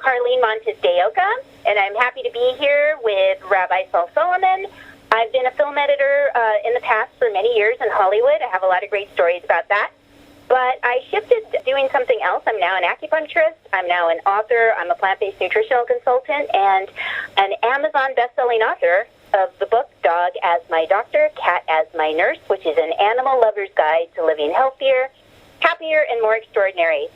Carlyn Montes de Oca, and I'm happy to be here with Rabbi Sol Solomon. I've been a film editor in the past for many years in Hollywood. I have a lot of great stories about that. But I shifted to doing something else. I'm now an acupuncturist. I'm now an author. I'm a plant-based nutritional consultant and an Amazon best-selling author of the book Dog as My Doctor, Cat as My Nurse, which is an animal lover's guide to living healthier, happier, and more extraordinary.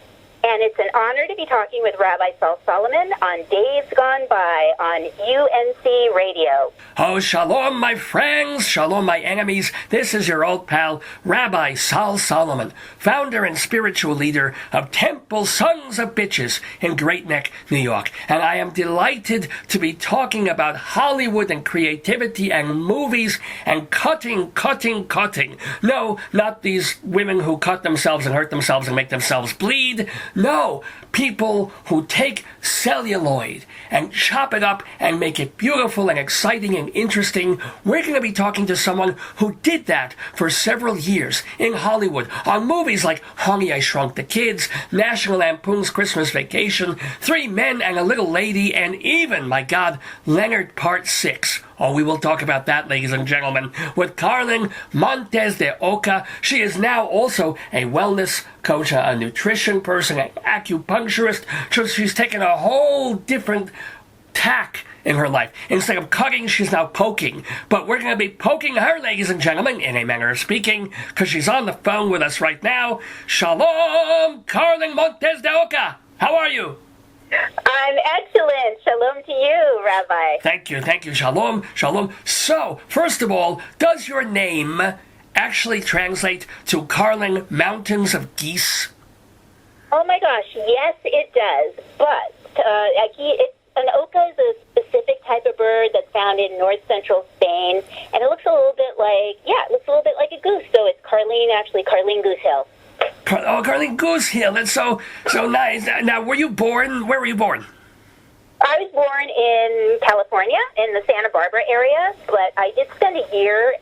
And it's an honor to be talking with Rabbi Sol Solomon on Days Gone By on UNC Radio. Oh, shalom, my friends. Shalom, my enemies. This is your old pal, Rabbi Sol Solomon, founder and spiritual leader of Temple Sons of Bitches in Great Neck, New York. And I am delighted to be talking about Hollywood and creativity and movies and cutting. No, not these women who cut themselves and hurt themselves and make themselves bleed. No, people who take celluloid and chop it up and make it beautiful and exciting and interesting. We're going to be talking to someone who did that for several years in Hollywood on movies like Honey, I Shrunk the Kids, National Lampoon's Christmas Vacation, Three Men and a Little Lady, and even, my God, Leonard Part 6. Oh, we will talk about that, ladies and gentlemen, with Carlyn Montes de Oca. She is now also a wellness coach, a nutrition person, an acupuncturist. So she's taken a whole different tack in her life. Instead of cutting, she's now poking. But we're going to be poking her, ladies and gentlemen, in a manner of speaking, because she's on the phone with us right now. Shalom, Carlyn Montes de Oca. How are you? I'm excellent. Shalom to you, Rabbi. Thank you. Shalom. So, first of all, does your name actually translate to Carlyn Mountains of Geese? Oh my gosh, yes, it does. But an oca is a specific type of bird that's found in north central Spain, and it looks a little bit like a goose. So it's Carlyn Goosehill. Oh, Carlyn Goosehill. That's so nice. Now, where were you born? I was born in California, in the Santa Barbara area, but I did spend a year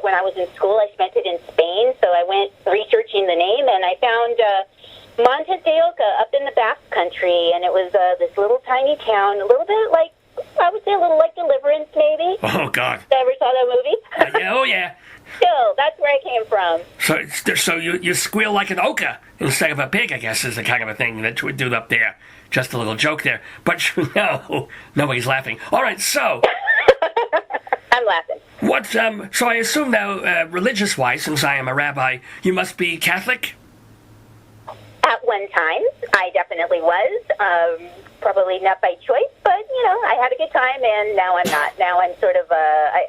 when I was in school. I spent it in Spain, so I went researching the name, and I found Montes de Oca up in the Basque Country, and it was this little tiny town, a little bit like, I would say a little like Deliverance, maybe. Oh, God. Ever saw that movie? Oh, yeah. Still, that's where I came from. So you squeal like an oca instead of a pig, I guess, is the kind of a thing that you would do up there. Just a little joke there. But no, nobody's laughing. All right, so... I'm laughing. So I assume now, religious-wise, since I am a rabbi, you must be Catholic? At one time, I definitely was. Probably not by choice, but, I had a good time, and now I'm not. Now I'm sort of,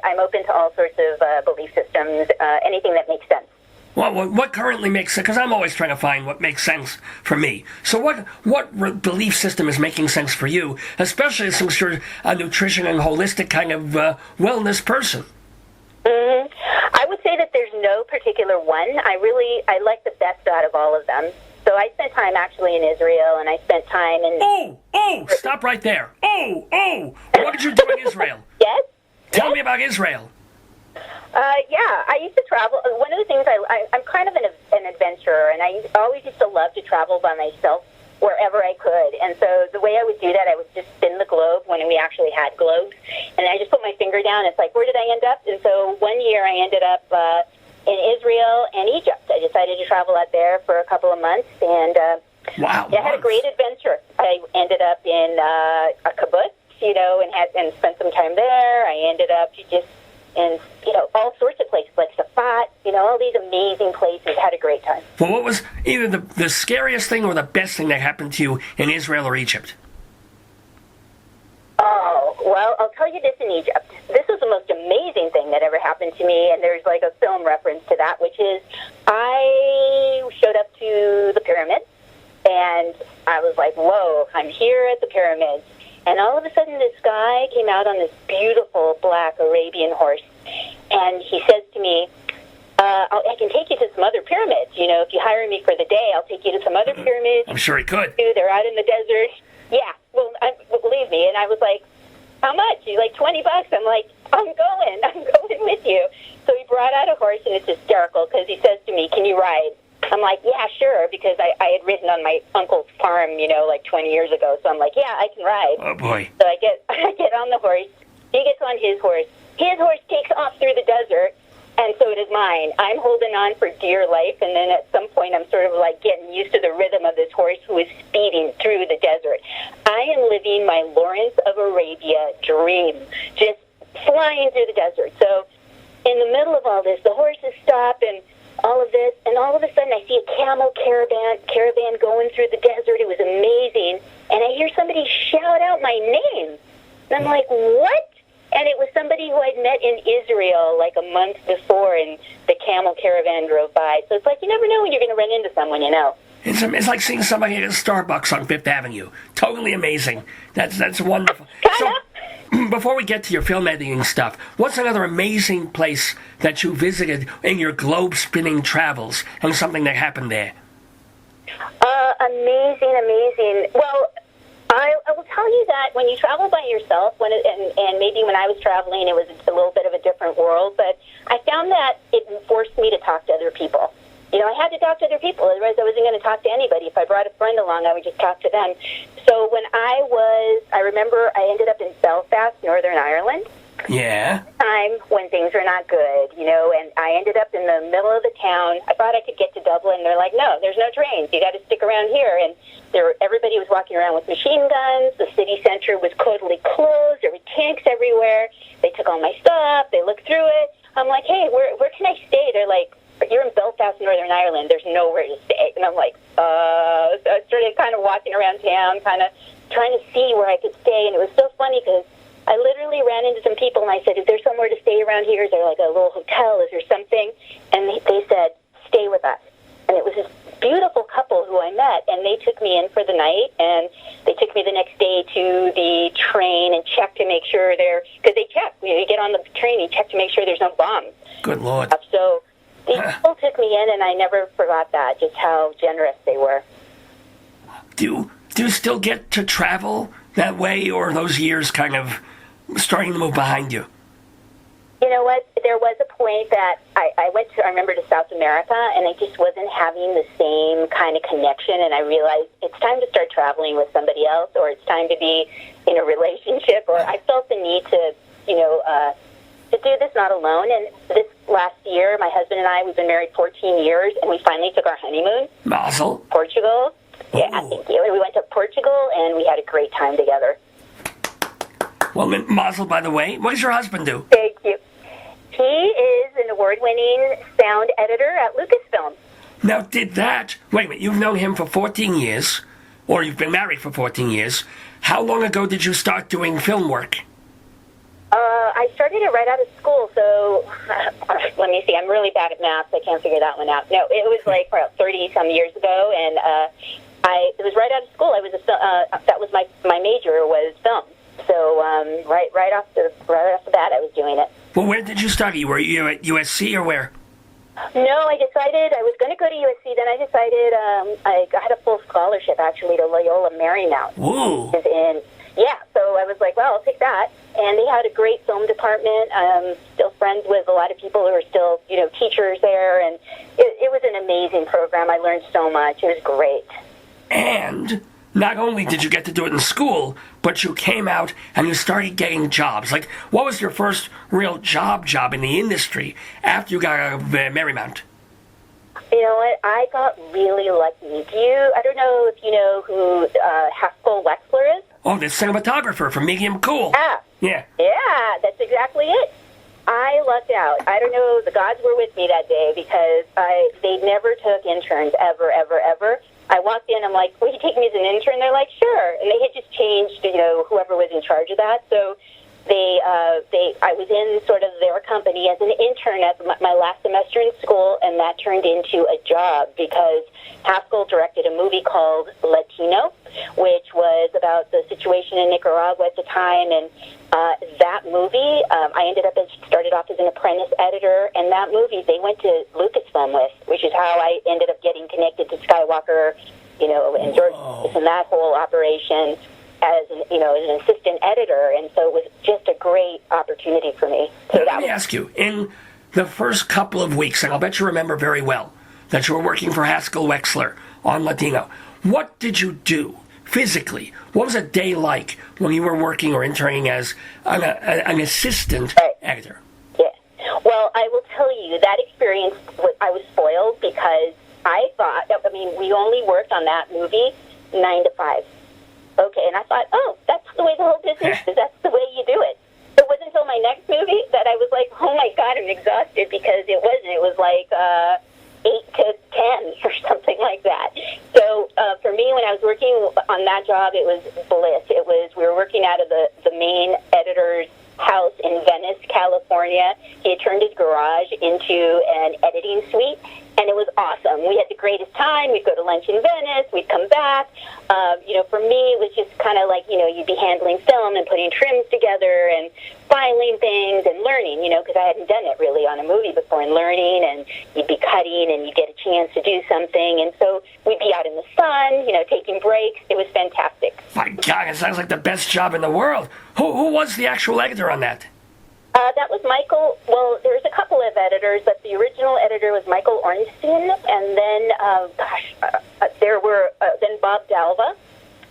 I'm open to all sorts of belief systems, anything that makes sense. Well, what currently makes sense? Because I'm always trying to find what makes sense for me. So what belief system is making sense for you, especially since you're a nutrition and holistic kind of wellness person? Mm-hmm. I would say that there's no particular one. I like the best out of all of them. So I spent time actually in Israel, and I spent time in... Oh, stop right there. Oh, what did you do in Israel? Yes? Tell me about Israel. Yeah, I used to travel. One of the things, I'm kind of an adventurer, and I always used to love to travel by myself wherever I could. And so the way I would do that, I would just spin the globe when we actually had globes, and I just put my finger down. It's like, where did I end up? And so one year I ended up in Israel and Egypt. I decided to travel out there for a couple of months, and wow, I had a great adventure. I ended up in a kibbutz, and spent some time there. I ended up in all sorts of places like Safat, all these amazing places. Had a great time. Well, what was either the scariest thing or the best thing that happened to you in Israel or Egypt? Oh, well, I'll tell you this in Egypt. This was the most amazing thing that ever happened to me, and there's like a film reference to that, which is I showed up to the pyramids, and I was like, whoa, I'm here at the pyramids. And all of a sudden, this guy came out on this beautiful black Arabian horse, and he says to me, I can take you to some other pyramids. If you hire me for the day, I'll take you to some other pyramids. I'm sure he could. They're out in the desert. Yeah, well, believe me. And I was like, how much? He's like, $20. I'm like, I'm going with you. So he brought out a horse, and it's hysterical because he says to me, can you ride? I'm like, yeah, sure, because I had ridden on my uncle's farm, like 20 years ago. So I'm like, yeah, I can ride. Oh, boy. So I get on the horse. He gets on his horse. His horse takes off through the desert, and so does mine. I'm holding on for dear life, and then at some point I'm sort of like getting used to the rhythm of this horse who is speeding through the desert. I am living my Lawrence of Arabia dream, just flying through the desert. So in the middle of all this, the horses stop and all of this, and all of a sudden I see a camel caravan going through the desert. It was amazing. And I hear somebody shout out my name. And I'm like, what? And it was somebody who I'd met in Israel like a month before, and the camel caravan drove by. So it's like, you never know when you're going to run into someone, It's like seeing somebody at a Starbucks on Fifth Avenue. Totally amazing. That's wonderful. Kinda. So, before we get to your film editing stuff, what's another amazing place that you visited in your globe-spinning travels, and something that happened there? Amazing. Well, I will tell you that when you travel by yourself, and maybe when I was traveling, it was a little bit of a different world, but I found that it forced me to talk to other people. I had to talk to other people, otherwise I wasn't going to talk to anybody. If I brought a friend along, I would just talk to them. So when I remember I ended up in Belfast, Northern Ireland. Yeah. Time when things are not good, and I ended up in the middle of the town. I thought I could get to Dublin. They're like, no, there's no trains. You got to stick around here. And everybody was walking around with machine guns. The city center was totally closed. There were tanks everywhere. They took all my stuff. They looked through it. I'm like, hey, where can I stay? They're like, you're in Belfast, Northern Ireland. There's nowhere to stay. And I'm like, so I started kind of walking around town, kind of trying to see where I could stay. And it was so funny because I literally ran into some people, and I said, is there somewhere to stay around here? Is there like a little hotel? Is there something? And they said, stay with us. And it was this beautiful couple who I met, and they took me in for the night, and they took me the next day to the train and checked to make sure because they check. You get on the train, you check to make sure there's no bombs. Good Lord. So these people took me in, and I never forgot that, just how generous they were. Do you still get to travel that way, or are those years kind of starting to move behind you? You know what? There was a point that I went to, I remember, to South America, and I just wasn't having the same kind of connection, and I realized it's time to start traveling with somebody else, or it's time to be in a relationship, or I felt the need to, to do this not alone. And this last year, my husband and I, we've been married 14 years, and we finally took our honeymoon. Mazel. Portugal. Ooh. Yeah, thank you. And we went to Portugal, and we had a great time together. Well, Mazel, by the way, what does your husband do? Thank you. He is an award-winning sound editor at Lucasfilm. Now, wait a minute, you've known him for 14 years, or you've been married for 14 years. How long ago did you start doing film work? I started it right out of school, so let me see. I'm really bad at math, so I can't figure that one out. No, it was like about 30-some years ago, and it was right out of school. That was my major was film. So right off the bat, I was doing it. Well, where did you study? Were you at USC or where? No, I decided I was going to go to USC. Then I decided I had a full scholarship, actually, to Loyola Marymount. Woo! So I was like, well, I'll take that. And they had a great film department. Still friends with a lot of people who are still, teachers there. And it was an amazing program. I learned so much. It was great. And not only did you get to do it in school, but you came out and you started getting jobs. Like, what was your first real job in the industry after you got out of Marymount? You know what? I got really lucky. I don't know if you know who Haskell Wexler is? Oh, the cinematographer from Medium Cool. Yeah, that's exactly it. I lucked out. I don't know, the gods were with me that day because they never took interns ever, ever, ever. I walked in, I'm like, will you take me as an intern? They're like, sure. And they had just changed, whoever was in charge of that. So I was in sort of their company as an intern at my last semester in school, and that turned into a job because Haskell directed a movie called Latino, which was about the situation in Nicaragua at the time, and that movie, I started off as an apprentice editor, and that movie they went to Lucasfilm with, which is how I ended up getting connected to Skywalker, and George and that whole operation as an assistant editor, and so it was just a great opportunity for me. So let me ask you, in the first couple of weeks, and I'll bet you remember very well, that you were working for Haskell Wexler on Latino. What did you do physically? What was a day like when you were working or interning as an assistant editor? Yeah. Well, I will tell you, that experience, I was spoiled because I thought, we only worked on that movie 9 to 5. Okay, and I thought, that's the way the whole business is. That's the way you do it. It wasn't until my next movie that I was like, oh my God, I'm exhausted, because it wasn't. It was like 8 to 10 or something like that. So for me, when I was working on that job, it was bliss. We were working out of the main editor's house in Venice, California. He had turned his garage into an editing suite, and it was awesome. We had the greatest time. We'd go to lunch in Venice. We'd come back. For me, it was just kind of like, you'd be handling film and putting trims together and filing things and learning, because I hadn't done it really on a movie before, and learning, and you'd be cutting and you'd get a chance to do something. And so we'd be out in the sun, taking breaks. It was fantastic. My God, it sounds like the best job in the world. Who was the actual editor on that? That was Michael. Well, there's a couple of editors, but the original editor was Michael Ornstein, and then there were then Bob Dalva,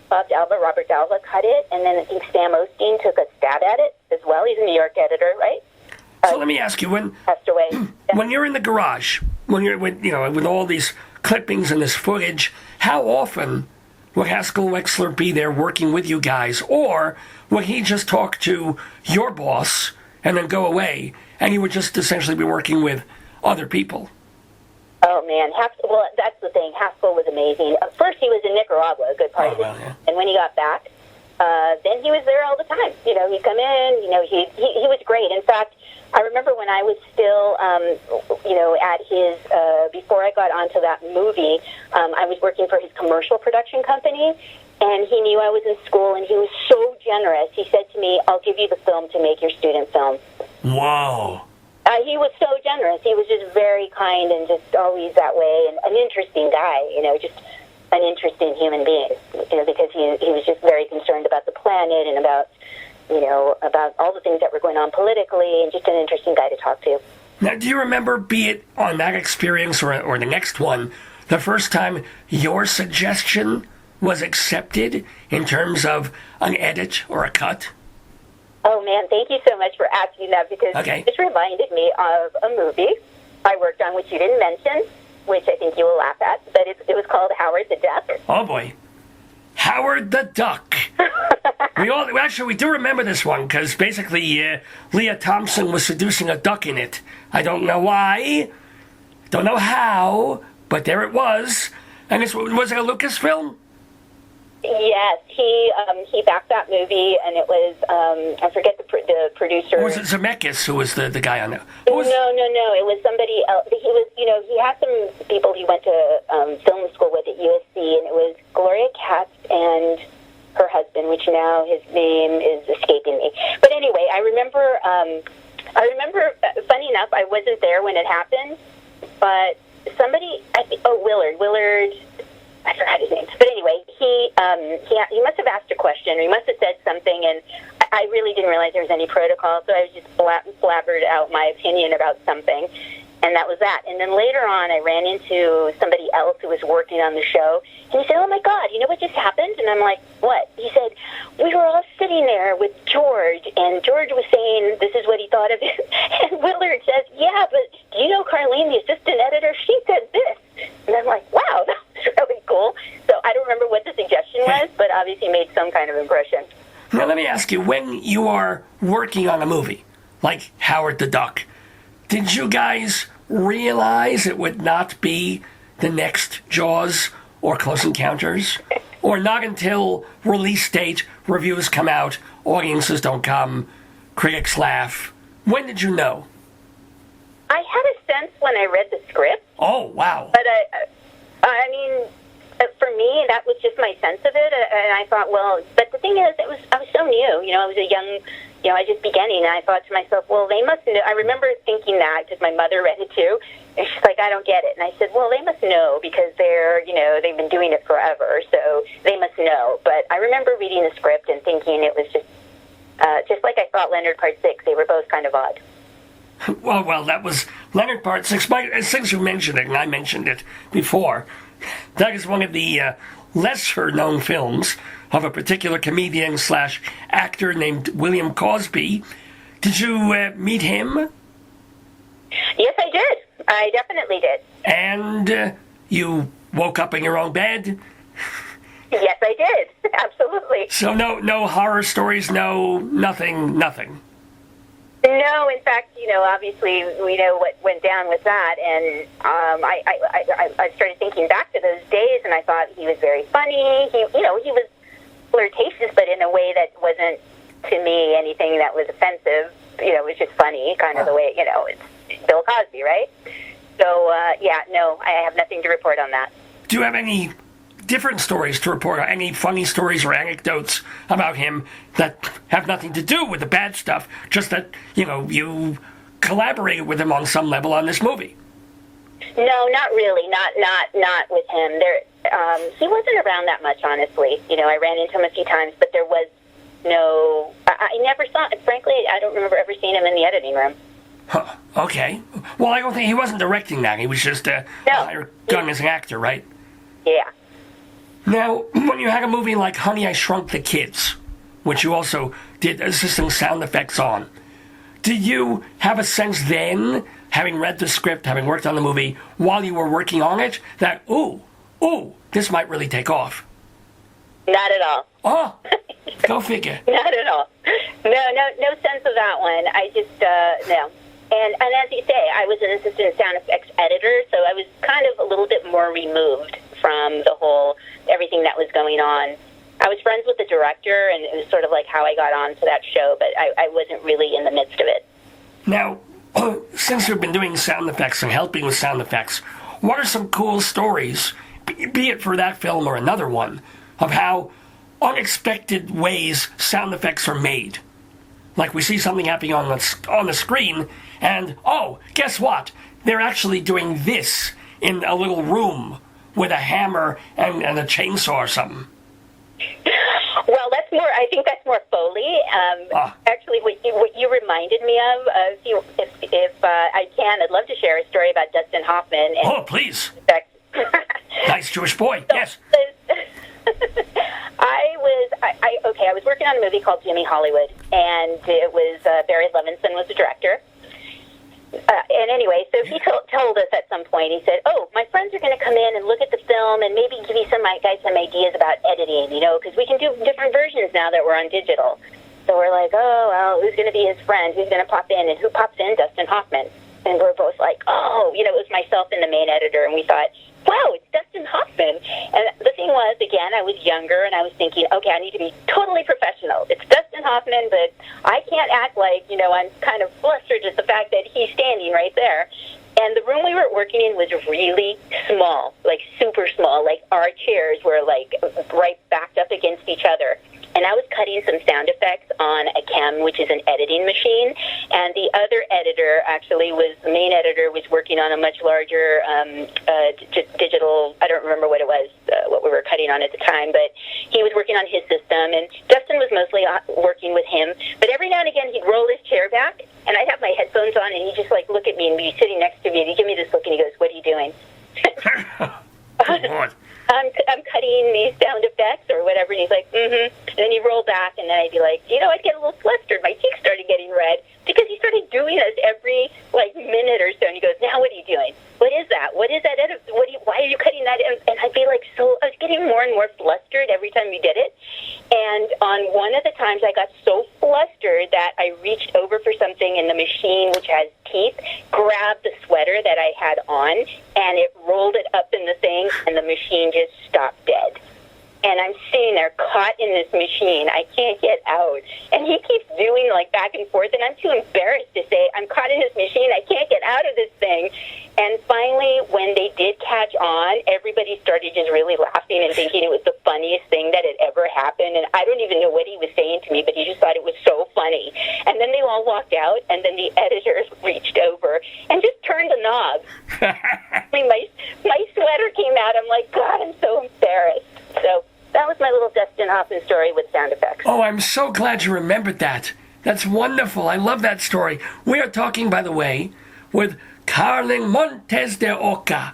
Robert Dalva cut it, and then I think Sam Osteen took a stab at it as well. He's a New York editor, right? So let me ask you, passed away. When you're in the garage, when you're with all these clippings and this footage, how often would Haskell Wexler be there working with you guys, or would he just talk to your boss and then go away, and he would just essentially be working with other people? Oh, man. Well, that's the thing. Haskell was amazing. First, he was in Nicaragua, a good part of it. Yeah. And when he got back, then he was there all the time. He'd come in. He was great. In fact, I remember when I was still, at his, before I got onto that movie, I was working for his commercial production company, and he knew I was in school, and he was so generous. He said to me, I'll give you the film to make your student film. Wow. He was so generous. He was just very kind and just always that way, and an interesting guy, just an interesting human being, because he was just very concerned about the planet and about all the things that were going on politically, and just an interesting guy to talk to. Now, do you remember, be it on that experience or the next one, the first time your suggestion was accepted in terms of an edit or a cut? Oh, man, thank you so much for asking that, because This reminded me of a movie I worked on, which you didn't mention, which I think you will laugh at, but it was called Howard the Duck. Oh, boy. Howard the Duck. We do remember this one, because basically Leah Thompson was seducing a duck in it. I don't know why, don't know how, but there it was. And was it a Lucasfilm? Yes, he backed that movie, and it was I forget the producer. Or was it Zemeckis who was the guy on it? No, it was somebody else. He was, he had some people he went to film school with at USC, and it was Gloria Katz and her husband, which now his name is escaping me. But anyway, I remember. Funny enough, I wasn't there when it happened, but somebody, Willard. I forgot his name. But anyway, he must have asked a question, or he must have said something, and I really didn't realize there was any protocol, so I was just blabbered out my opinion about something, and that was that. And then later on, I ran into somebody else who was working on the show, and he said, oh my God, you know what just happened? And I'm like, what? He said, we were all sitting there with George, and George was saying this is what he thought of it, and Willard says, yeah, but do you know Carlyn, the assistant editor, she said this. And I'm like, wow, that was really cool. So I don't remember what the suggestion was, but obviously made some kind of impression. Now, let me ask you, when you are working on a movie, like Howard the Duck, did you guys realize it would not be the next Jaws or Close Encounters? Or not until release date, reviews come out, audiences don't come, critics laugh? When did you know? I had a sense when I read the script. Oh, wow. But I mean, for me, that was just my sense of it. And I thought, well, but the thing is, I was so new. I was a young, I was just beginning. And I thought to myself, well, they must know. I remember thinking that because my mother read it too. And she's like, I don't get it. And I said, well, they must know because they've been doing it forever. So they must know. But I remember reading the script and thinking it was just like I thought Leonard Part 6. They were both kind of odd. Well, that was Leonard Part 6. Since you mentioned it, and I mentioned it before, that is one of the lesser-known films of a particular comedian slash actor named William Cosby. Did you meet him? Yes, I did. I definitely did. And you woke up in your own bed? Yes, I did. Absolutely. So no horror stories, nothing. No, in fact, obviously we know what went down with that, and I started thinking back to those days, and I thought he was very funny. He was flirtatious, but in a way that wasn't, to me, anything that was offensive. It was just funny, kind of the way, it's Bill Cosby, right? So, I have nothing to report on that. Do you have any different stories to report, or any funny stories or anecdotes about him that have nothing to do with the bad stuff, just that, you collaborated with him on some level on this movie? No, not really. Not with him. He wasn't around that much, honestly. I ran into him a few times, but there was no... I never saw... Frankly, I don't remember ever seeing him in the editing room. Huh. Okay. Well, I don't think he wasn't directing that. He was just hired gun as an actor, right? Yeah. Now, when you had a movie like Honey, I Shrunk the Kids, which you also did assisting sound effects on, did you have a sense then, having read the script, having worked on the movie, while you were working on it, that, ooh, this might really take off? Not at all. Oh, go figure. Not at all. No sense of that one. I just, no. And as you say, I was an assistant sound effects editor, so I was kind of a little bit more removed from the whole, everything that was going on. I was friends with the director, and it was sort of like how I got on to that show, but I wasn't really in the midst of it. Now, since you've been doing sound effects and helping with sound effects, what are some cool stories, be it for that film or another one, of how unexpected ways sound effects are made? Like we see something happening on the screen, and, guess what? They're actually doing this in a little room with a hammer and a chainsaw or something. Well, I think that's more Foley. Actually, what you reminded me of, if I can, I'd love to share a story about Dustin Hoffman. And Please. Nice Jewish boy, yes. I was working on a movie called Jimmy Hollywood, and it was Barry Levinson was the director. And anyway, so he told us at some point, he said, my friends are going to come in and look at the film and maybe give you some ideas about editing, because we can do different versions now that we're on digital. So we're like, who's going to be his friend? Who's going to pop in? And who pops in? Dustin Hoffman. And we're both like, it was myself and the main editor, and we thought, wow, it's Dustin Hoffman. And the thing was, again, I was younger, and I was thinking, okay, I need to be totally professional. It's Dustin Hoffman, but I can't act like, I'm kind of flustered at the fact that he's standing right there. And the room we were working in was really small, like super small. Like our chairs were like right backed up against each other. And I was cutting some sound effects on a chem, which is an editing machine. And the other editor, actually, the main editor, was working on a much larger digital, I don't remember what it was, what we were cutting on at the time, but he was working on his system. And Dustin was mostly working with him. But every now and again, he'd roll his chair back, and I'd have my headphones on, and he'd just look at me and be sitting next to me, and he'd give me this look, and he goes, "What are you doing?" I'm cutting these sound effects or whatever, and he's like, mm-hmm. And then he'd roll back, and then I'd be like, I'd get a little flustered. My cheeks started getting red because he started doing this every minute or so, and he goes, "Now what are you doing? What is that? What is that? Why are you cutting that?" And I'd be like, I was getting more and more flustered every time we did it. And on one of the times, I got so flustered that I reached over for something in the machine, which has teeth, grabbed the sweater that I had on, and it rolled it up in the thing, and the machine just stopped dead. And I'm sitting there caught in this machine. I can't get out. And he keeps doing back and forth, and I'm too embarrassed to say, I'm caught in this machine. I can't get out of this thing. And finally, when they did catch on, everybody started just really laughing and thinking it was the funniest thing that had ever happened. And I don't even know what he was saying to me, but he just thought it was so funny. And then they all walked out, and then the editors reached over and just turned the knob. my sweater came out. I'm like, God, I'm so embarrassed. So that was my little Dustin Hoffman story with sound effects. Oh, I'm so glad you remembered that. That's wonderful. I love that story. We are talking, by the way, with Carlyn Montes de Oca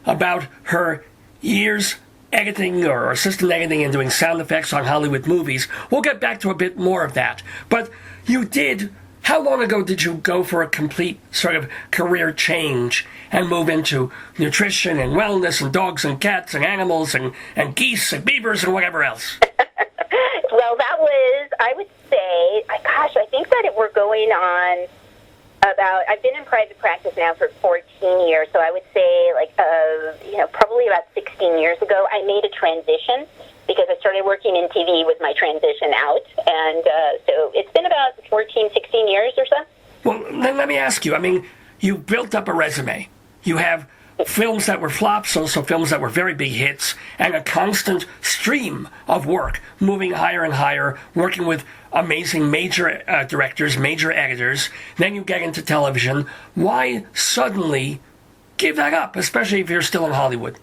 about her years editing or assistant editing and doing sound effects on Hollywood movies. We'll get back to a bit more of that. But you did, how long ago did you go for a complete sort of career change and move into nutrition and wellness and dogs and cats and animals and geese and beavers and whatever else? Well, that was, I would say, I think that we're going on about, I've been in private practice now for 14 years, so I would say probably about 16 years ago, I made a transition because I started working in TV with my transition out, and so it's been about 14, 16 years or so. Well, then let me ask you, I mean, you built up a resume. You have films that were flops, also films that were very big hits, and a constant stream of work, moving higher and higher, working with amazing major directors, major editors. Then you get into television. Why suddenly give that up, especially if you're still in Hollywood?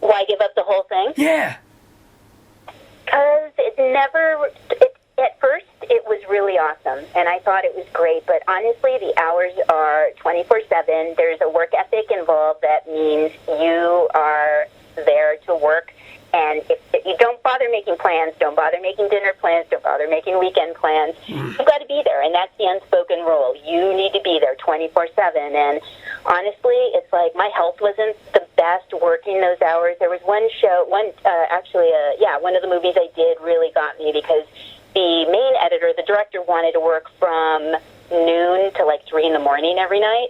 Why give up the whole thing? Yeah. Because at first, it was really awesome, and I thought it was great, but honestly, the hours are 24/7. There's a work ethic involved that means you are there to work, and if you don't bother making plans, don't bother making dinner plans, don't bother making weekend plans, you've got to be there, and that's the unspoken rule. You need to be there 24/7, and honestly, it's like my health wasn't the best working those hours. There was one show, one of the movies I did really got me because the main editor, the director, wanted to work from noon to like 3 in the morning every night.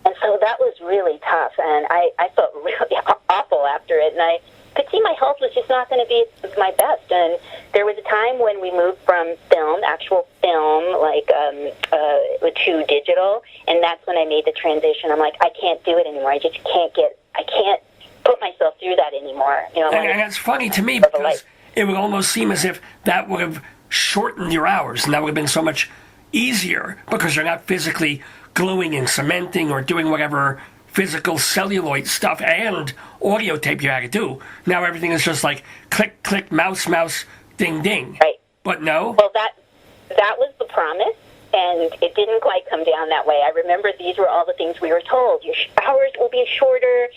And so that was really tough. And I felt really awful after it. And I could see my health was just not going to be my best. And there was a time when we moved from film, actual film, to digital. And that's when I made the transition. I'm like, I can't do it anymore. I can't put myself through that anymore. And it's funny to me because it would almost seem as if that would have shortened your hours, and that would have been so much easier because you're not physically gluing and cementing or doing whatever physical celluloid stuff and audio tape you had to do. Now everything is just like click, click, mouse, mouse, ding, ding. Right. But no. Well, that was the promise, and it didn't quite come down that way. I remember these were all the things we were told. Your hours will be shorter.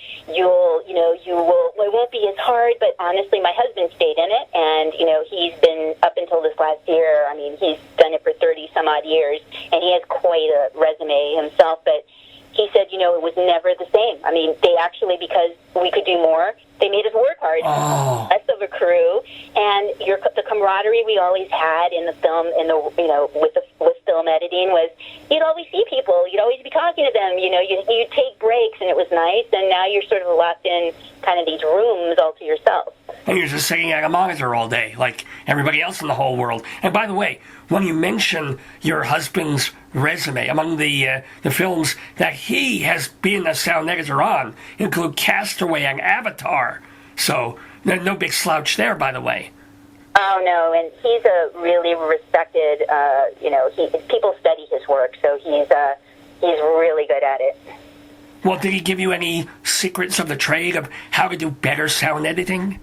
It won't be as hard. But honestly, my husband stayed in it, and he's been up until this last year. I mean, he's done it for 30 some odd years, and he has quite a resume himself. But he said, it was never the same. I mean, they actually, because we could do more, they made us work hard. Oh. Less of a crew, and the camaraderie we always had in the film, with film editing was you'd always see people, you'd always be talking to them. You'd take breaks, and it was nice. And now you're sort of locked in kind of these rooms all to yourself. And you're just sitting at a monitor all day, like everybody else in the whole world. And by the way, when you mention your husband's resume, among the films that he has been a sound editor on include Castaway and Avatar. So no big slouch there, by the way. Oh, no, and he's a really respected, people study his work, so he's really good at it. Well, did he give you any secrets of the trade of how to do better sound editing?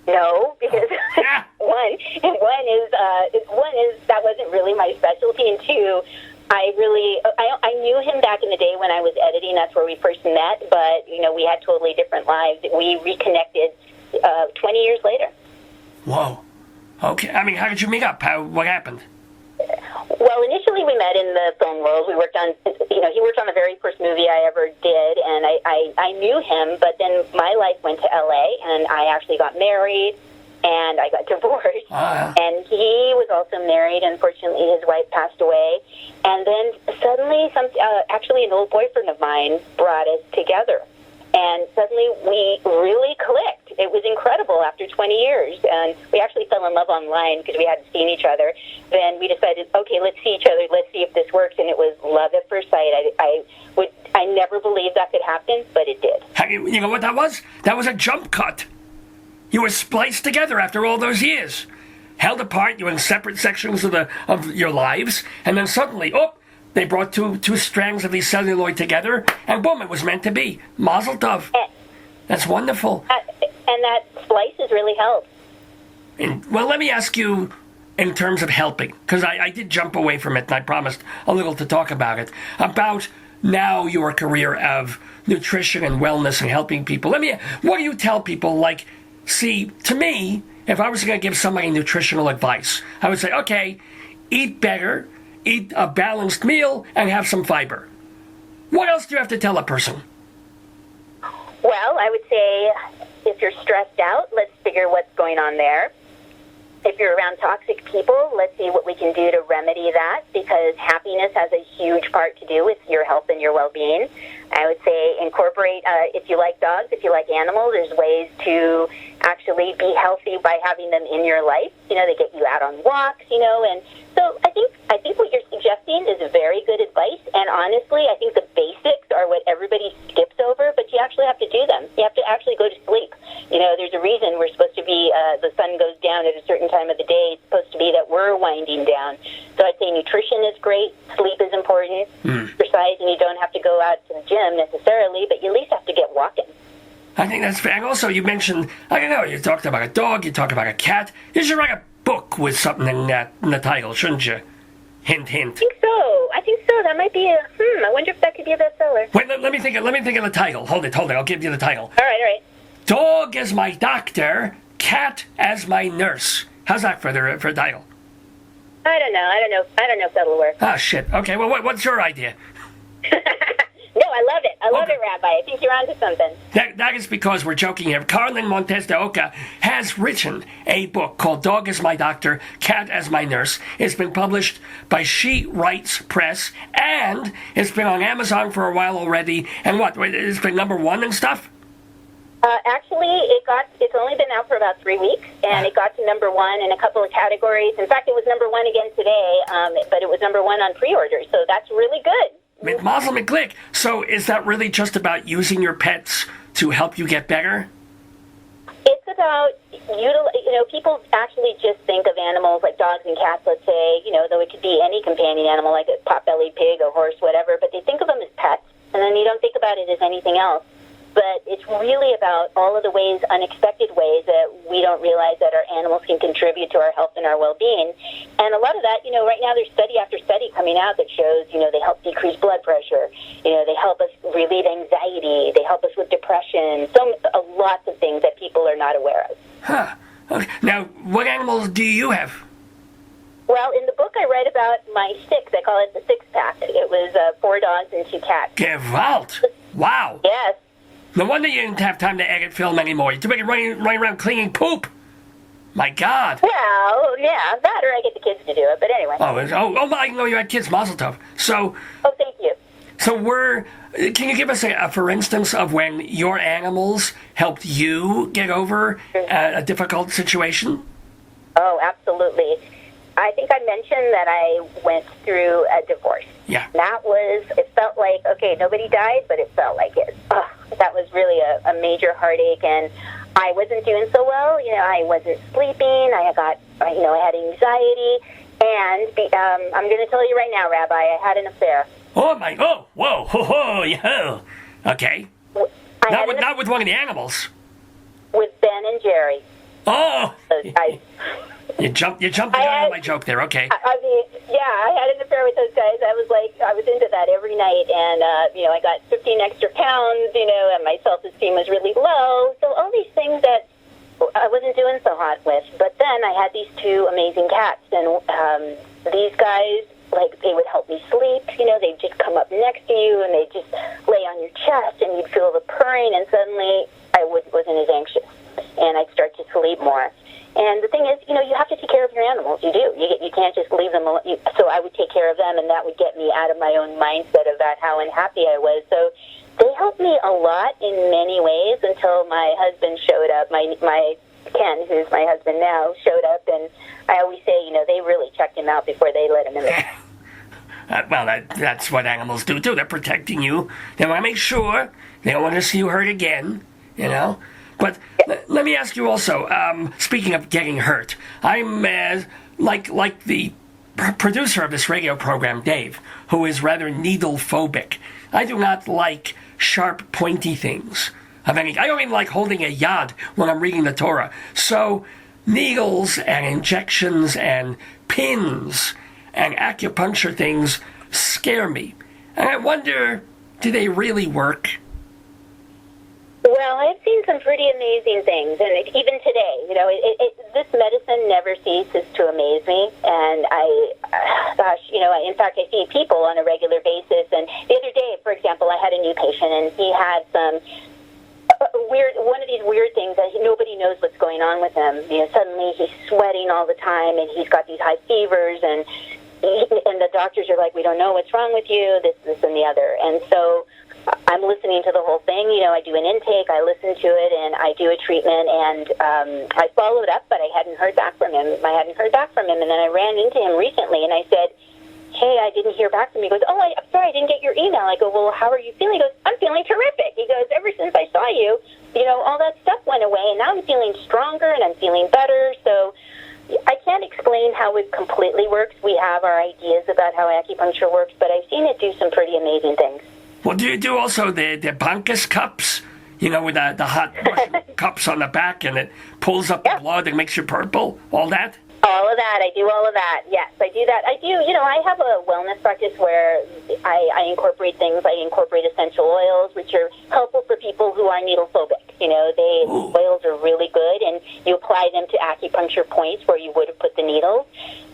No, because one is that wasn't really my specialty, and two, I knew him back in the day when I was editing. That's where we first met, but we had totally different lives. We reconnected 20 years later. Whoa. Okay. I mean, how did you meet up? What happened? Well, initially we met in the film world. We worked on, he worked on the very first movie I ever did, and I knew him, but then my life went to L.A., and I actually got married, and I got divorced. And he was also married. Unfortunately, his wife passed away. And then suddenly, actually an old boyfriend of mine brought us together. And suddenly we really clicked. It was incredible after 20 years. And we actually fell in love online because we hadn't seen each other. Then we decided, okay, let's see each other. Let's see if this works. And it was love at first sight. I never believed that could happen, but it did. You know what that was? That was a jump cut. You were spliced together after all those years. Held apart, you were in separate sections of your lives, and then suddenly, they brought two strands of these celluloid together, and boom, it was meant to be. Mazel tov. That's wonderful. And that splice has really helped. Well, let me ask you in terms of helping? Because I did jump away from it, and I promised a little to talk about it, about now your career of nutrition and wellness and helping people. What do you tell people? Like, see, to me, if I was going to give somebody nutritional advice, I would say, okay, eat better, eat a balanced meal, and have some fiber. What else do you have to tell a person? Well, I would say if you're stressed out, let's figure what's going on there. If you're around toxic people, let's see what we can do to remedy that, because happiness has a huge part to do with your health and your well-being. I would say incorporate, if you like dogs, if you like animals, there's ways to actually be healthy by having them in your life. You know, they get you out on walks, you know, and so I think what you're suggesting is very good advice, and honestly, I think the basics are what everybody skips over, but you actually have to do them. You have to actually go to sleep. You know, there's a reason we're supposed to be, the sun goes down at a certain time of the day. It's supposed to be that we're winding down. So I'd say nutrition is great, sleep is important, exercise, and you don't have to go out to the gym necessarily, but you at least have to get walking. I think that's fair. And also, you mentioned, I don't know, you talked about a dog, you talked about a cat. You should write a book with something in the title, shouldn't you? Hint, hint. I think so. That might be I wonder if that could be a bestseller. Wait, let me think of the title. Hold it. I'll give you the title. All right. Dog as my doctor, cat as my nurse. How's that for a title? I don't know if that'll work. Ah, shit. Okay, well, what's your idea? No, I love it. I love it, Rabbi. I think you're onto something. That is because we're joking here. Carlyn Montes de Oca has written a book called Dog as My Doctor, Cat as My Nurse. It's been published by She Writes Press, and it's been on Amazon for a while already. And it's been #1 and stuff? Actually, it's only been out for about 3 weeks, and it got to #1 in a couple of categories. In fact, it was #1 again today, but it was #1 on pre-order, so that's really good. Mazel McGlick. So is that really just about using your pets to help you get better? It's about, people actually just think of animals like dogs and cats, let's say, though it could be any companion animal like a pot-bellied pig, a horse, whatever, but they think of them as pets, and then you don't think about it as anything else. But it's really about all of the unexpected ways that we don't realize that our animals can contribute to our health and our well-being. And a lot of that, right now there's study after study coming out that shows, they help decrease blood pressure. They help us relieve anxiety. They help us with depression. Lots of things that people are not aware of. Huh. Okay. Now, what animals do you have? Well, in the book I write about my six. I call it the six-pack. It was 4 dogs and 2 cats. Gewalt! Wow! Yes. No wonder you didn't have time to edit film anymore. You're too busy running around cleaning poop. My God. Well, yeah, that or I get the kids to do it. But anyway. I know you had kids. Mazel tov. So. Oh, thank you. So can you give us a for instance of when your animals helped you get over a difficult situation? Oh, absolutely. I think I mentioned that I went through a divorce. Yeah. It felt like, okay, nobody died, but it felt like it. That was really a major heartache, and I wasn't doing so well. I wasn't sleeping. I had anxiety, and I'm going to tell you right now, Rabbi, I had an affair. Yeah. Okay. Not with one of the animals. With Ben and Jerry. Oh. You jumped out of my joke there. Okay. I had an affair with those guys. I was into that every night, and I got 15 extra pounds, and my self-esteem was really low. So all these things that I wasn't doing so hot with. But then I had these 2 amazing cats, and these guys, they would help me sleep. They'd just come up next to you, and they'd just lay on your chest, and you'd feel the purring, and suddenly I wasn't as anxious, and I'd start to sleep more. And the thing is, you have to take care of your animals. You do. You can't just leave them alone. So I would take care of them, and that would get me out of my own mindset about how unhappy I was. So they helped me a lot in many ways until my husband showed up. My Ken, who's my husband now, showed up, and I always say, they really checked him out before they let him in the well, that's what animals do, too. They're protecting you. They want to make sure. They don't want to see you hurt again, But let me ask you also, speaking of getting hurt, I'm like the producer of this radio program, Dave, who is rather needle-phobic. I do not like sharp, pointy things. I don't even like holding a yad when I'm reading the Torah. So needles and injections and pins and acupuncture things scare me. And I wonder, do they really work? Well, I've seen some pretty amazing things, and even today, this medicine never ceases to amaze me. And in fact, I see people on a regular basis. And the other day, for example, I had a new patient, and he had some one of these weird things that nobody knows what's going on with him. Suddenly he's sweating all the time, and he's got these high fevers, and the doctors are like, we don't know what's wrong with you, this, and the other. And so I'm listening to the whole thing. I do an intake, I listen to it, and I do a treatment, and I followed up, but I hadn't heard back from him. And then I ran into him recently, and I said, hey, I didn't hear back from you. He goes, I'm sorry, I didn't get your email. I go, well, how are you feeling? He goes, I'm feeling terrific. He goes, ever since I saw you, all that stuff went away, and now I'm feeling stronger, and I'm feeling better. So I can't explain how it completely works. We have our ideas about how acupuncture works, but I've seen it do some pretty amazing things. Well, do you do also the Bankus cups? With the hot cups on the back, and it pulls up the blood and makes you purple? All that? All of that. I do all of that. Yes, I do that. I do, I have a wellness practice where I incorporate things. I incorporate essential oils, which are helpful for people who are needle phobic. Oils are really good, and you apply them to acupuncture points where you would have put the needles,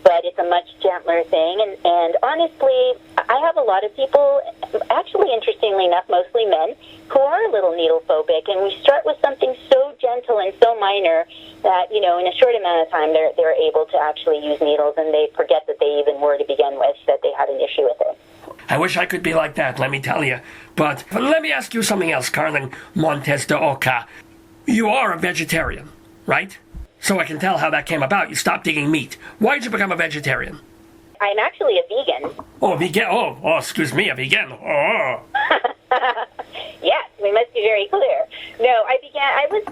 but it's a much gentler thing. And honestly, I have a lot of people, actually, interestingly enough, mostly men, who are a little needle phobic, and we start with something so gentle and so minor that, in a short amount of time, they're able to actually use needles, and they forget that they even were to begin with, that they had an issue with it. I wish I could be like that, let me tell you. But let me ask you something else, Carlyn Montes de Oca. You are a vegetarian, right? So I can tell how that came about. You stopped eating meat. Why did you become a vegetarian? I'm actually a vegan. Oh, a vegan. Oh, excuse me, a vegan. Oh. Yes, we must be very clear. No, I was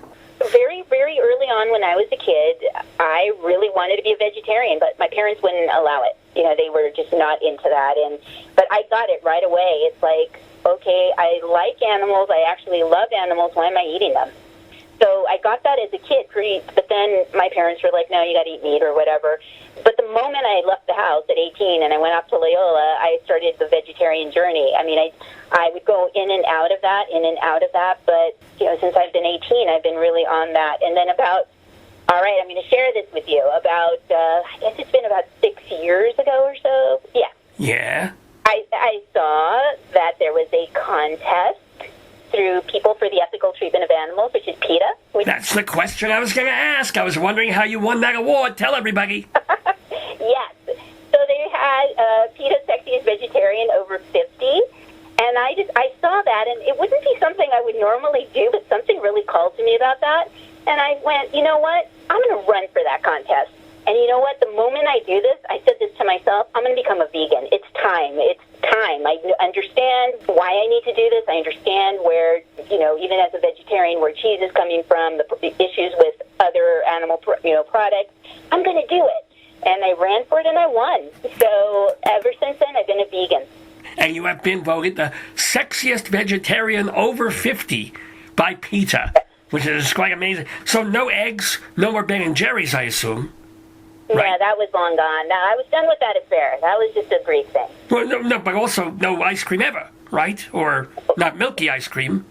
very, very early on when I was a kid, I really wanted to be a vegetarian, but my parents wouldn't allow it. They were just not into that. But I got it right away. It's like, okay, I like animals. I actually love animals. Why am I eating them? So I got that as a kid, but then my parents were like, no, you got to eat meat or whatever. But the moment I left the house at 18 and I went off to Loyola, I started the vegetarian journey. I mean, I would go in and out of that, but, since I've been 18, I've been really on that. And then all right, I'm going to share this with you, I guess it's been about 6 years ago or so. Yeah. Yeah? I saw that there was a contest through People for the Ethical Treatment of Animals, which is PETA. That's the question I was going to ask. I was wondering how you won that award. Tell everybody. Yes. So they had PETA Sexiest Vegetarian over 50, and I saw that, and it wouldn't be something I would normally do, but something really called to me about that, and I went, you know what? I'm going to run for that contest. And you know what? The moment I do this, I said this to myself, I'm going to become a vegan. It's time. I understand why I need to do this. I understand where, even as a vegetarian, where cheese is coming from, the issues with other animal, products. I'm going to do it. And I ran for it and I won. So ever since then, I've been a vegan. And you have been voted the sexiest vegetarian over 50 by PETA, which is quite amazing. So no eggs, no more Ben and Jerry's, I assume. Right. Yeah, that was long gone. No, I was done with that affair. That was just a brief thing. Well, no, but also no ice cream ever, right? Or not milky ice cream.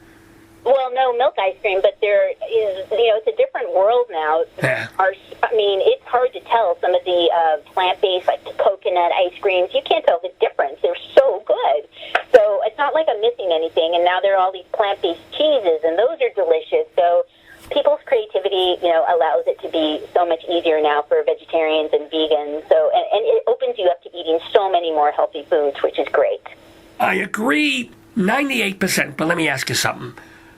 Well, no milk ice cream, but there is, it's a different world now. Yeah. It's hard to tell some of the plant-based, like the coconut ice creams. You can't tell the difference. They're so good. So it's not like I'm missing anything. And now there are all these plant-based cheeses, and those are delicious. So people's creativity, allows it to be so much easier now for vegetarians and vegans. So, and it opens you up to eating so many more healthy foods, which is great. I agree 98%, but let me ask you something.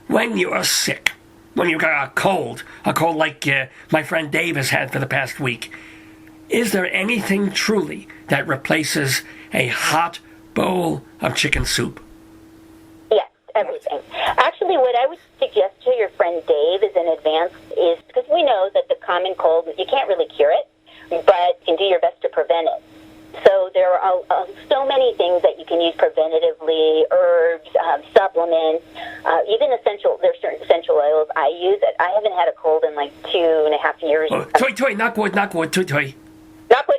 When you are sick, when you got a cold like my friend Dave has had for the past week, is there anything truly that replaces a hot bowl of chicken soup? Yes, everything. Actually, what I would suggest to your friend Dave is in advance is, because we know that the common cold, you can't really cure it, but you can do your best to prevent it. So there are so many things that you can use preventatively, herbs, supplements, even essential. There's certain essential oils I use. I haven't had a cold in like 2.5 years. Oh, toi, knock wood, toi. Knock wood.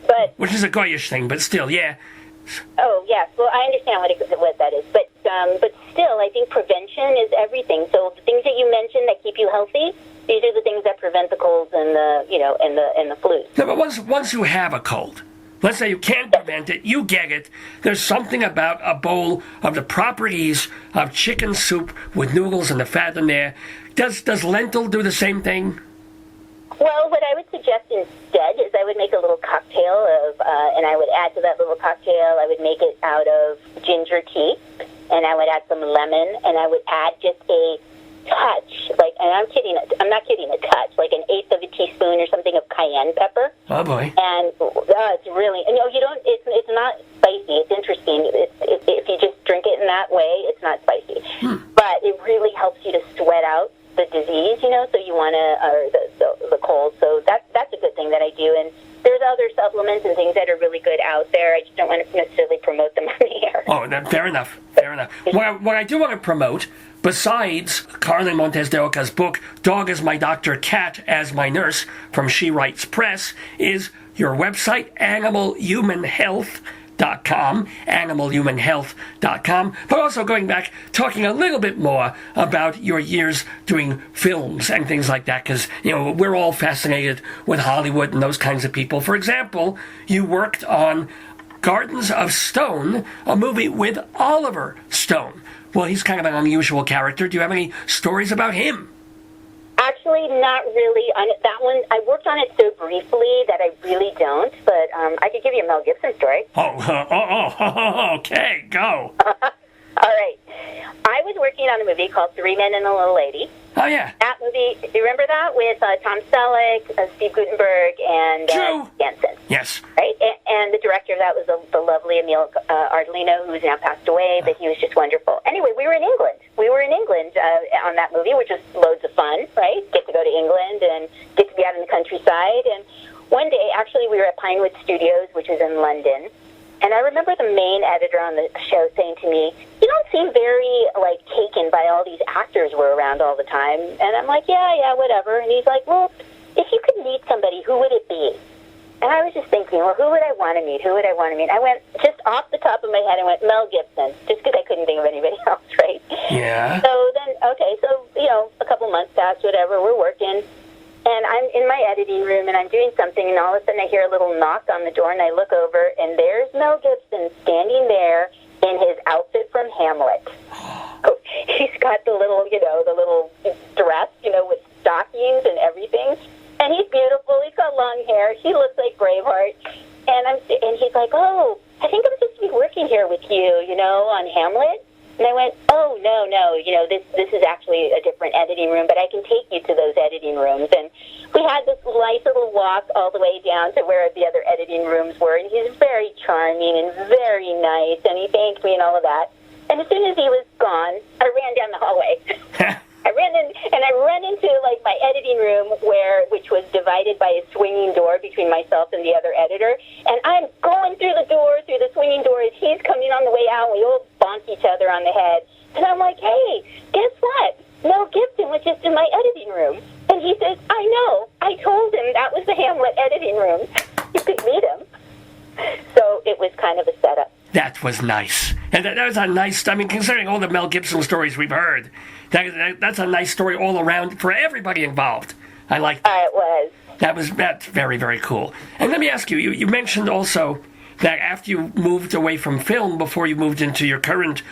But which is a Goyish thing, but still, yeah. Oh, yes. Well, I understand what that is. But still, I think prevention is everything. So the things that you mentioned that keep you healthy, these are the things that prevent the colds and the flus. No, but once you have a cold, let's say you can't prevent it, you get it, there's something about a bowl of the properties of chicken soup with noodles and the fat in there. Does lentil do the same thing? Well, what I would suggest instead is I would make a little cocktail and I would add to that little cocktail, I would make it out of ginger tea, and I would add some lemon, and I would add just a touch, and I'm not kidding, a touch, like an eighth of a teaspoon or something of cayenne pepper. Oh, boy. And it's really, it's not spicy. It's interesting. If you just drink it in that way, it's not spicy. But it really helps you to sweat out the disease, so you want to, or the cold. So that's a good thing that I do. And there's other supplements and things that are really good out there. I just don't want to necessarily promote them on the air. Oh, fair enough. What I do want to promote, besides Carlyn Montes de Oca's book, Dog is My Doctor, Cat as My Nurse, from She Writes Press, is your website, animalhumanhealth.com, but also going back, talking a little bit more about your years doing films and things like that, because, we're all fascinated with Hollywood and those kinds of people. For example, you worked on Gardens of Stone, a movie with Oliver Stone. Well, he's kind of an unusual character. Do you have any stories about him? Actually, not really. That one, I worked on it so briefly that I really don't, but I could give you a Mel Gibson story. Okay, go. All right. I was working on a movie called Three Men and a Little Lady. Oh, yeah. That movie, do you remember that? With Tom Selleck, Steve Guttenberg, and Jensen. Yes. Right? And the director of that was the lovely Emil Ardolino, who's now passed away, but he was just wonderful. Anyway, we were in England. On that movie, which was loads of fun, right? Get to go to England and get to be out in the countryside. And one day, actually, we were at Pinewood Studios, which is in London. And I remember the main editor on the show saying to me, "You don't seem very, taken by all these actors were around all the time." And I'm like, yeah, whatever. And he's like, "Well, if you could meet somebody, who would it be?" And I was just thinking, well, who would I want to meet? I went, just off the top of my head, I went, Mel Gibson, just because I couldn't think of anybody else, right? Yeah. So then, a couple months passed, whatever, we're working. And I'm in my editing room, and I'm doing something, and all of a sudden I hear a little knock on the door, and I look over, and there's Mel Gibson standing there in his outfit from Hamlet. He's got the little dress, with stockings and everything. And he's beautiful. He's got long hair. He looks like Braveheart. And he's like, "Oh, I think I'm supposed to be working here with you, on Hamlet." And I went, "Oh, no, this is actually a different editing room, but I can take you to those editing rooms." And we had this nice little walk all the way down to where the other editing rooms were, and he's very charming and very nice, and he thanked me and all of that. And as soon as he was gone, I ran down the hallway. I ran into my editing room, which was divided by a swinging door between myself and the other editor. And I'm going through the swinging door as he's coming on the way out. And we all bonk each other on the head. And I'm like, "Hey, guess what? Mel Gibson was just in my editing room." And he says, "I know. I told him that was the Hamlet editing room. You could meet him." So it was kind of a setup. That was nice. And that was a nice, considering all the Mel Gibson stories we've heard, that's a nice story all around for everybody involved. I like that. It was. That's very, very cool. And let me ask you, you mentioned also that after you moved away from film, before you moved into your current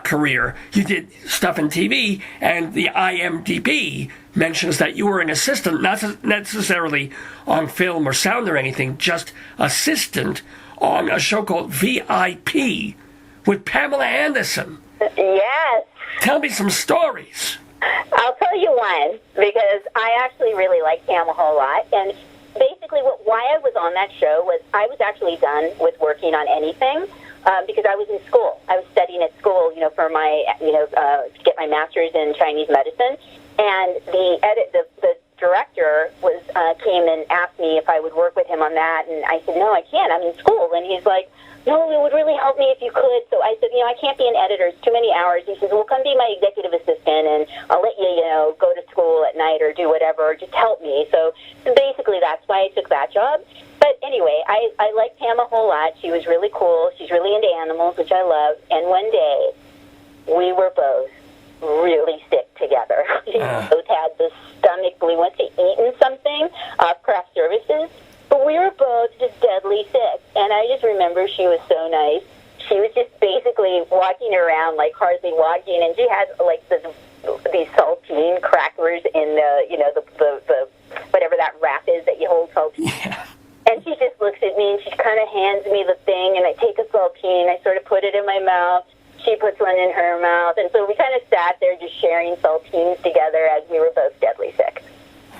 career, you did stuff in TV, and the IMDb mentions that you were an assistant, not necessarily on film or sound or anything, just assistant on a show called VIP with Pamela Anderson. Yes. Tell me some stories. I'll tell you one, because I actually really like Pam a whole lot. And basically why I was on that show was I was actually done with working on anything because I was in school. I was studying at school, for my, to get my master's in Chinese medicine. And the director was came and asked me if I would work with him on that, and I said, no, I can't. I'm in school. And he's like, no, it would really help me if you could. So I said, I can't be an editor. It's too many hours. He says, well, come be my executive assistant, and I'll let you, go to school at night or do whatever. Just help me. So basically that's why I took that job. But anyway, I liked Pam a whole lot. She was really cool. She's really into animals, which I love. And one day, we were both really sick together. We both had the stomach flu. We went to eaten something off craft services. But we were both just deadly sick. And I just remember she was so nice. She was just basically walking around, like hardly walking, and she had like these saltine crackers in the whatever that wrap is that you hold saltine. Yeah. And she just looks at me and she kind of hands me the thing, and I take a saltine, I sort of put it in my mouth. She puts one in her mouth, and so we kind of sat there just sharing saltines together as we were both deadly sick.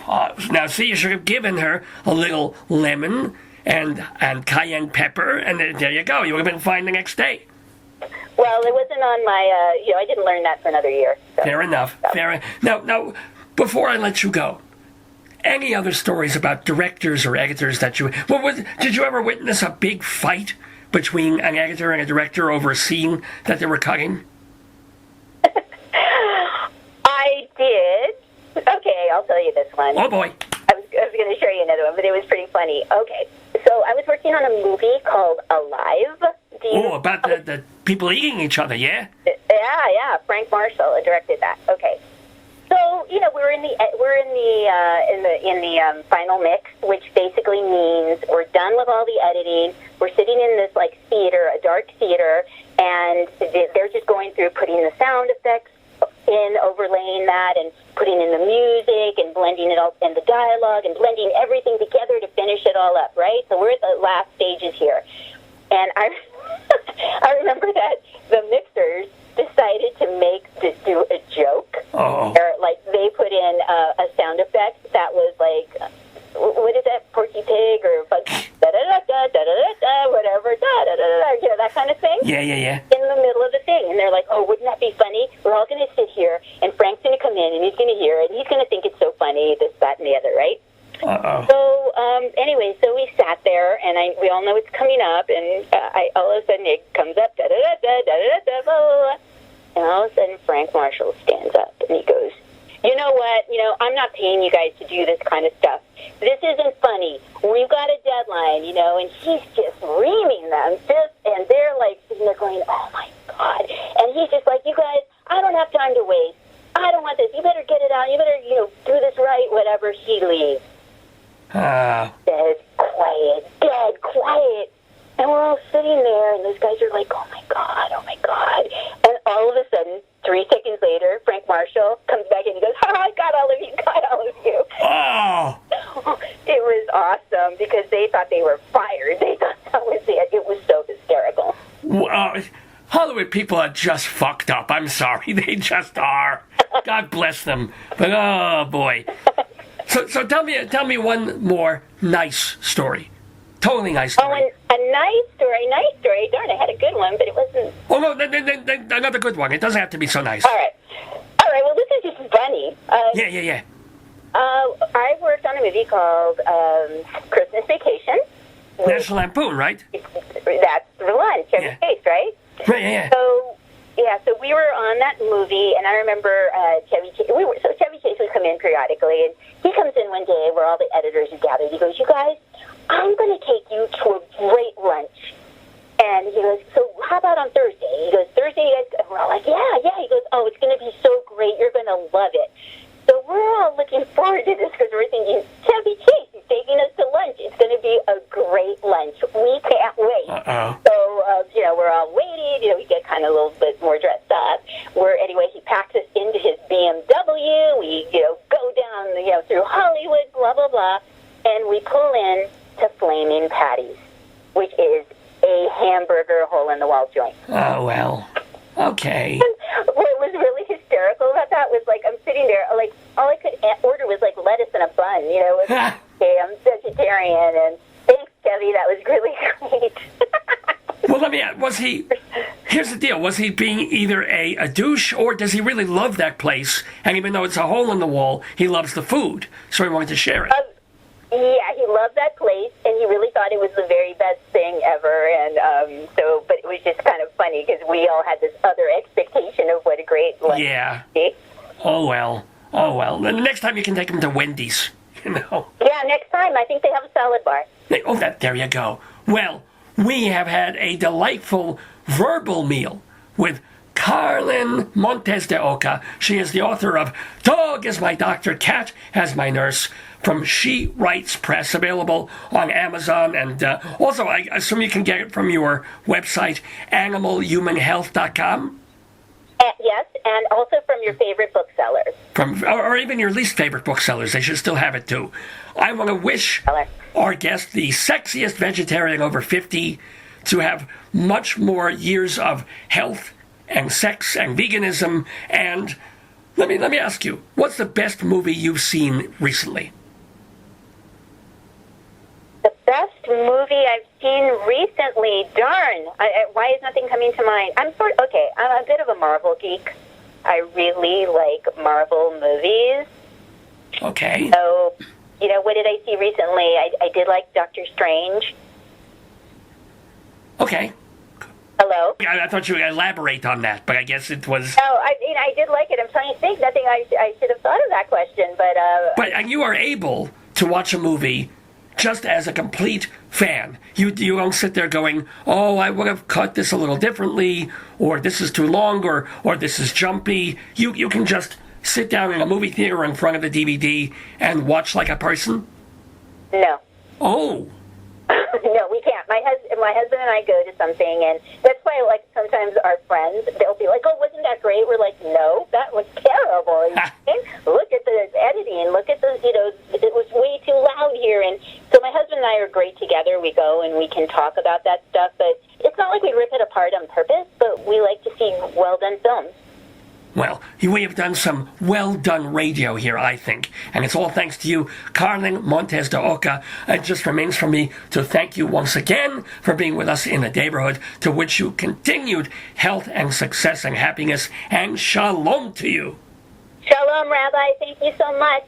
Now, see, you should have given her a little lemon and cayenne pepper, and there you go. You would have been fine the next day. Well, it wasn't on my, I didn't learn that for another year. So. Fair enough. So. Now, before I let you go, any other stories about directors or editors that you... did you ever witness a big fight between an editor and a director over a scene that they were cutting? I did. Okay, I'll tell you this one. Oh, boy. I was going to show you another one, but it was pretty funny. Okay, so I was working on a movie called Alive. About the people eating each other, yeah? Yeah. Frank Marshall directed that. Okay. So, we're in the final mix, which basically means we're done with all the editing. We're sitting in this like theater, a dark theater, and they're just going through putting the sound effects in, overlaying that, and putting in the music and blending it all, and the dialogue, and blending everything together to finish it all up, right? So we're at the last stages here. And I remember that the mixers decided to do a joke. Oh. Where, like, they put in a sound effect that was like, what is that, Porky Pig or Bug, da-da-da-da, whatever, da-da-da-da, that kind of thing? Yeah. In the middle of the thing. And they're like, oh, wouldn't that be funny? We're all going to sit here, and Frank's going to come in, and he's going to hear it, and he's going to think it's so funny, this, that, and the other, right? Uh-oh. So, anyway, so we sat there, and we all know it's coming up, and all of a sudden it comes up, da-da-da-da, da-da-da-da, blah, blah, blah. And all of a sudden Frank Marshall stands up, and he goes, you know what, I'm not paying you guys to do this kind of stuff. This isn't funny. We've got a deadline, and he's just reaming them, and they're like sitting there going, oh my God. And he's just like, you guys, I don't have time to waste. I don't want this. You better get it out. You better, do this right, whatever. He leaves. Dead quiet. And we're all sitting there, and those guys are like, oh my God. And all of a sudden, 3 seconds later, Frank Marshall comes back and he goes, I got all of you. Oh! It was awesome because they thought they were fired. They thought that was it. It was so hysterical. Hollywood people are just fucked up. I'm sorry. They just are. God bless them. But, oh, boy. So tell me one more nice story. Totally nice story. Oh, a nice story. Darn, I had a good one, but it wasn't... Oh, no, another good one. It doesn't have to be so nice. All right, well, this is just funny. Yeah. I worked on a movie called Christmas Vacation. National Lampoon, right? That's the one, Chevy Chase, right? Right, yeah. So we were on that movie, and I remember Chevy Chase would come in periodically, and he comes in one day where all the editors are gathered. He goes, you guys, I'm going to take you to a great lunch. And he goes, so how about on Thursday? He goes, Thursday, you guys, and we're all like, yeah. He goes, oh, it's going to be so great. You're going to love it. So we're all looking forward to this because we're thinking, Chevy Chase is taking us to lunch. It's going to be a great lunch. We can't wait. Uh-oh. So, we're all waiting. We get kind of a little bit more dressed up. Anyway, he packs us into his BMW. We, go down, through Hollywood, blah, blah, blah. And we pull in to Flaming Patties, which is a hamburger hole-in-the-wall joint. Oh, well. Okay. What was really hysterical about that was, like, I'm sitting there, like, all I could order was, like, lettuce and a bun, Okay, I'm vegetarian, and thanks, Chevy, that was really great. Well, let me ask, here's the deal, was he being either a douche, or does he really love that place, and even though it's a hole in the wall, he loves the food, so he wanted to share it? Yeah, he loved that place, and he really thought it was the very best thing ever, and but it was just kind of funny, because we all had this other expectation of what a great lunch would be. Oh, well. The next time you can take him to Wendy's, Yeah, next time. I think they have a salad bar. There you go. Well, we have had a delightful verbal meal with Carlyn Montes de Oca. She is the author of Dog is My Doctor, Cat as My Nurse, from She Writes Press, available on Amazon, and also I assume you can get it from your website, animalhumanhealth.com. Yes, and also from your favorite booksellers. Or even your least favorite booksellers. They should still have it, too. I want to wish our guest, the sexiest vegetarian over 50, to have much more years of health and sex and veganism. And let me ask you, what's the best movie you've seen recently? The best movie I've seen recently, darn, why is nothing coming to mind? I'm a bit of a Marvel geek. I really like Marvel movies. Okay. So, what did I see recently? I did like Doctor Strange. Okay. Hello? I thought you would elaborate on that, but I guess it was... No, I did like it. I'm trying to think. Nothing. I should have thought of that question, but... But you are able to watch a movie just as a complete fan. You don't sit there going, oh, I would have cut this a little differently, or this is too long, or this is jumpy. You can just sit down in a movie theater in front of the DVD and watch like a person? No. Oh. No, we can't. My husband and I go to something, and that's why, like, sometimes our friends, they'll be like, oh, wasn't that great? We're like, no, that was terrible. Look at the editing. Look at the, it was way too loud here. And so my husband and I are great together. We go and we can talk about that stuff, but it's not like we rip it apart on purpose, but we like to see well-done films. Well, we have done some well-done radio here, I think. And it's all thanks to you, Carlyn Montes de Oca. It just remains for me to thank you once again for being with us in the neighborhood, to wish you continued health and success and happiness. And shalom to you. Shalom, Rabbi. Thank you so much.